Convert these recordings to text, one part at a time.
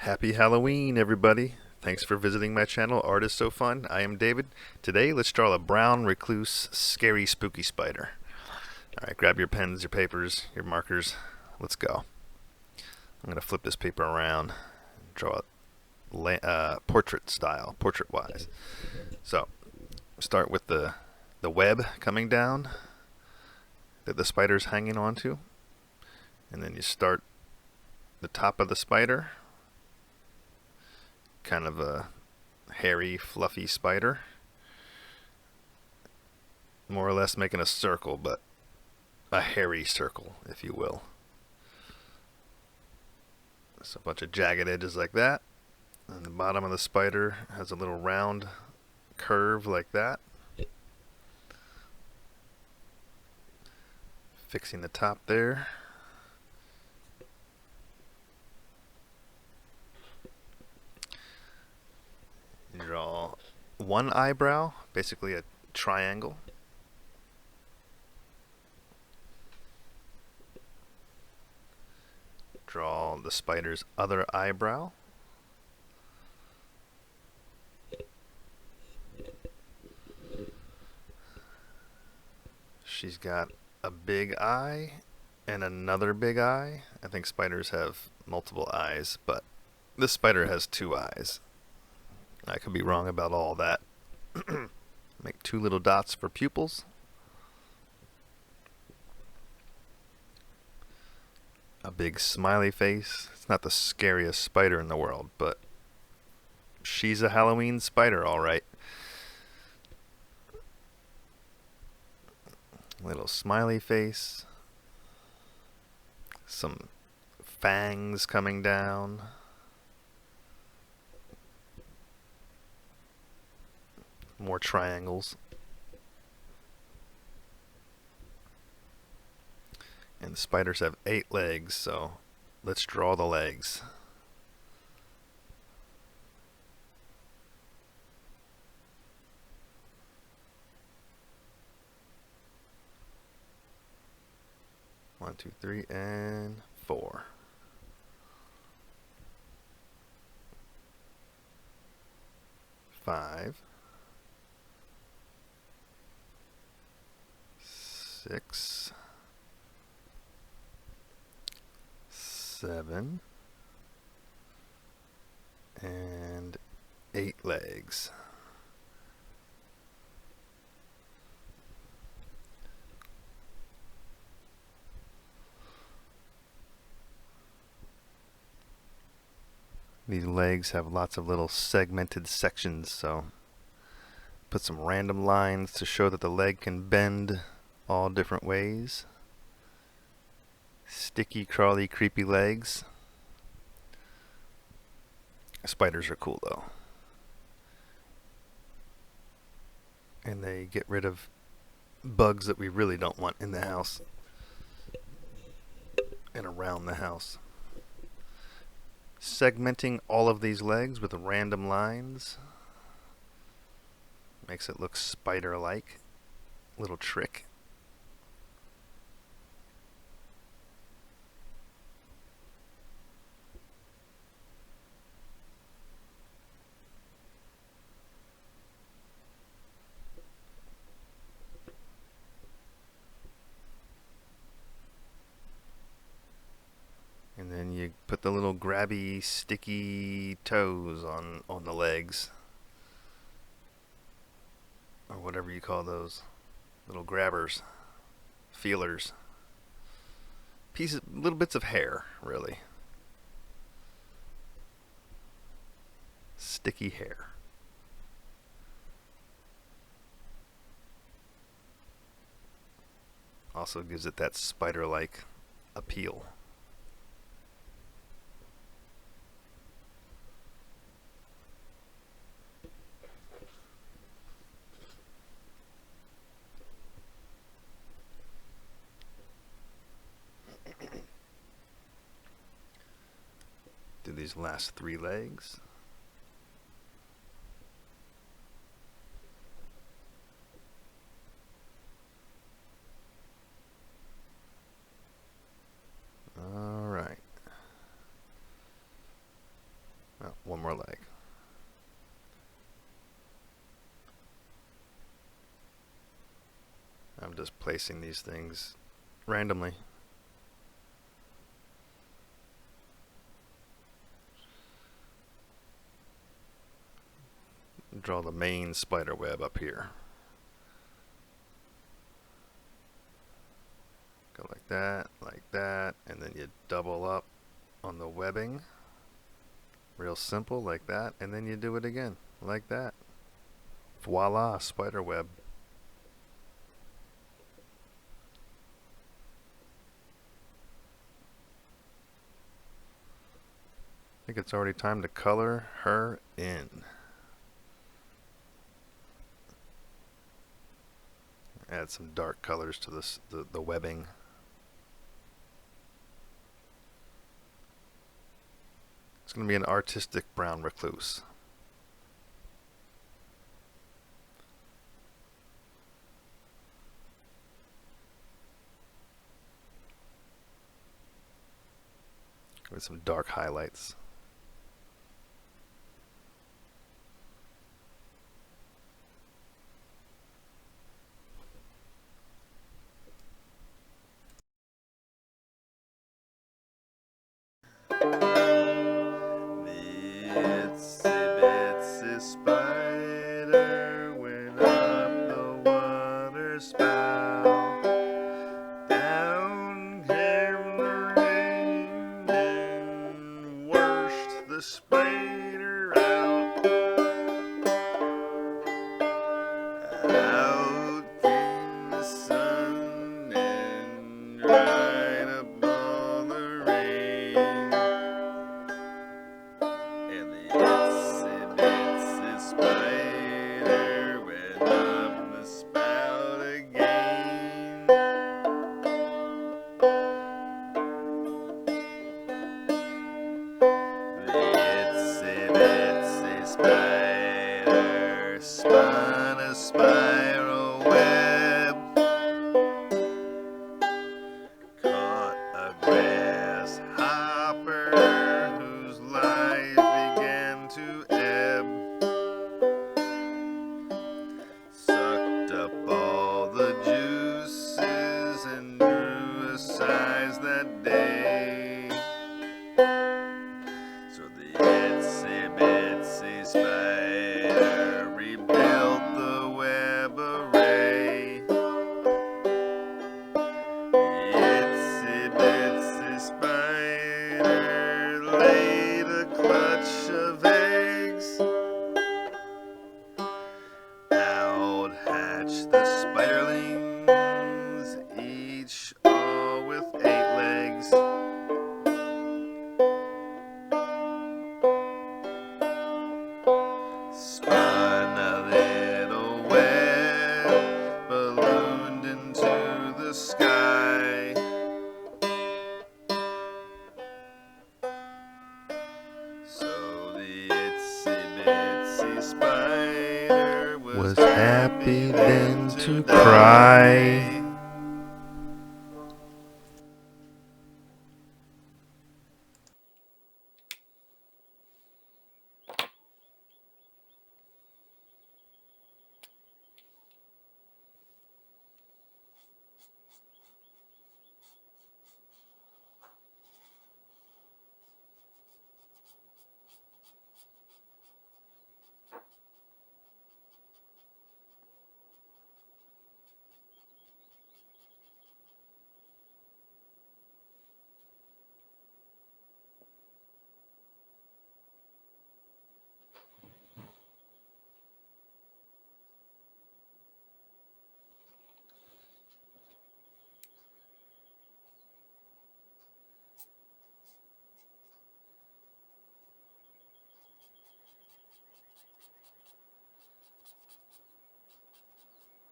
Happy Halloween, everybody. Thanks for visiting my channel, Art is So Fun. I am David. Today, let's draw a brown recluse, scary, spooky spider. Alright, grab your pens, your papers, your markers. Let's go. I'm going to flip this paper around and draw it portrait style, portrait-wise. So, start with the web coming down that the spider's hanging onto. And then you start the top of the spider, kind of a hairy, fluffy spider, more or less making a circle, but a hairy circle, if you will. Just a bunch of jagged edges like that. And the bottom of the spider has a little round curve like that. Fixing the top there. You draw one eyebrow, basically a triangle. Draw the spider's other eyebrow. She's got a big eye and another big eye. I think spiders have multiple eyes, but this spider has two eyes. I could be wrong about all that. Make two little dots for pupils. A big smiley face. It's not the scariest spider in the world, but she's a Halloween spider, all right. Little smiley face. Some fangs coming down. More triangles. And the spiders have 8 legs, so let's draw the legs. One, two, three, and 4. Five. 6. 7. And 8 legs. These legs have lots of little segmented sections, so put some random lines to show that the leg can bend all different ways. Sticky, crawly, creepy legs. Spiders are cool though. And they get rid of bugs that we really don't want in the house and around the house. Segmenting all of these legs with random lines makes it look spider-like. Little trick. And then you put the little grabby, sticky toes on the legs. Or whatever you call those. Little grabbers. Feelers. Pieces, little bits of hair, really. Sticky hair. Also gives it that spider-like appeal. Do these last 3 legs. Alright. Oh, one more leg. I'm just placing these things randomly. Draw the main spider web up here. Go like that, and then you double up on the webbing. Real simple, like that, and then you do it again, like that. Voila, spider web. I think it's already time to color her in. Add some dark colors to this, the webbing. It's going to be an artistic brown recluse. With some dark highlights. Spider went up the water spout. Down came the rain and washed the spider out. Out came the sun and dried up all the rain. And the itsy bitsy spider went up the spout again. The itsy bitsy spider spun a spiral web, caught a grasshopper whose life began to ebb, sucked up all the juices and drew a size that day. So the itsy bitsy spider rebuilt the web array. The itsy bitsy spider laid a clutch of eggs. Out hatched the spiderlings, each all with 8 legs. Spun a little web, ballooned into the sky. So the itsy bitsy spider was happy then to cry.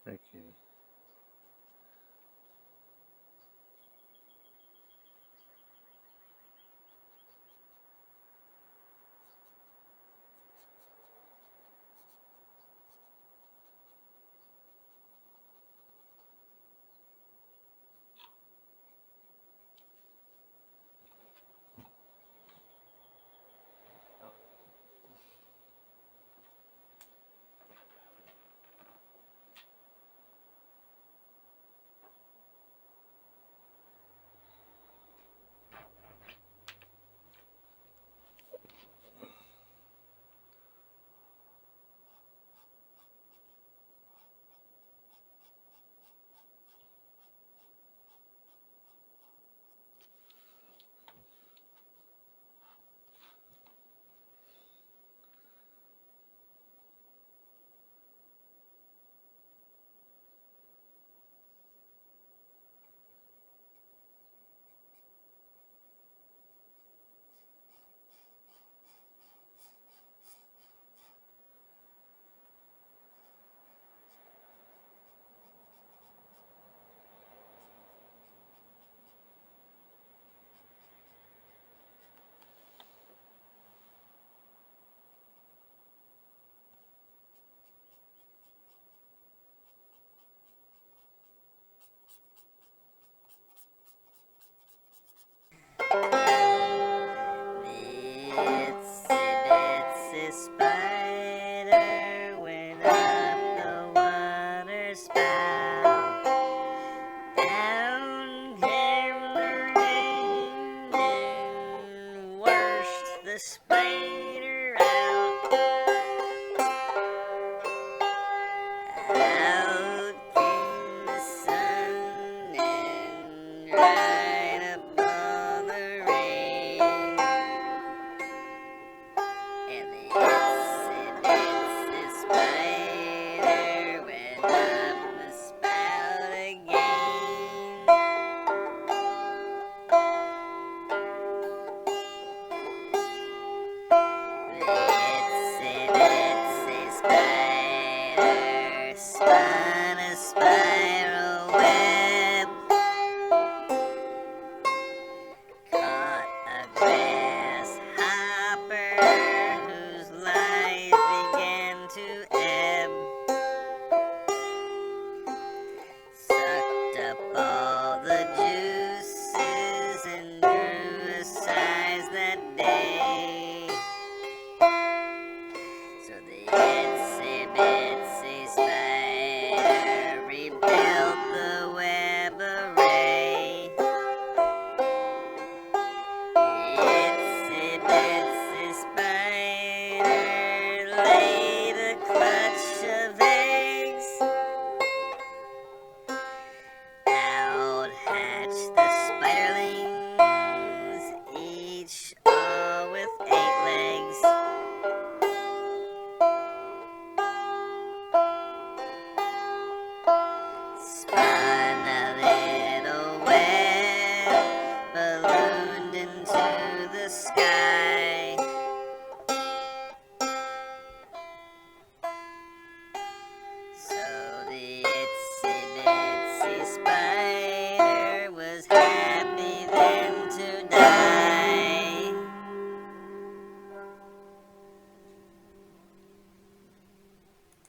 Thank you. spider out, out came the sun and dried up all the rain, and the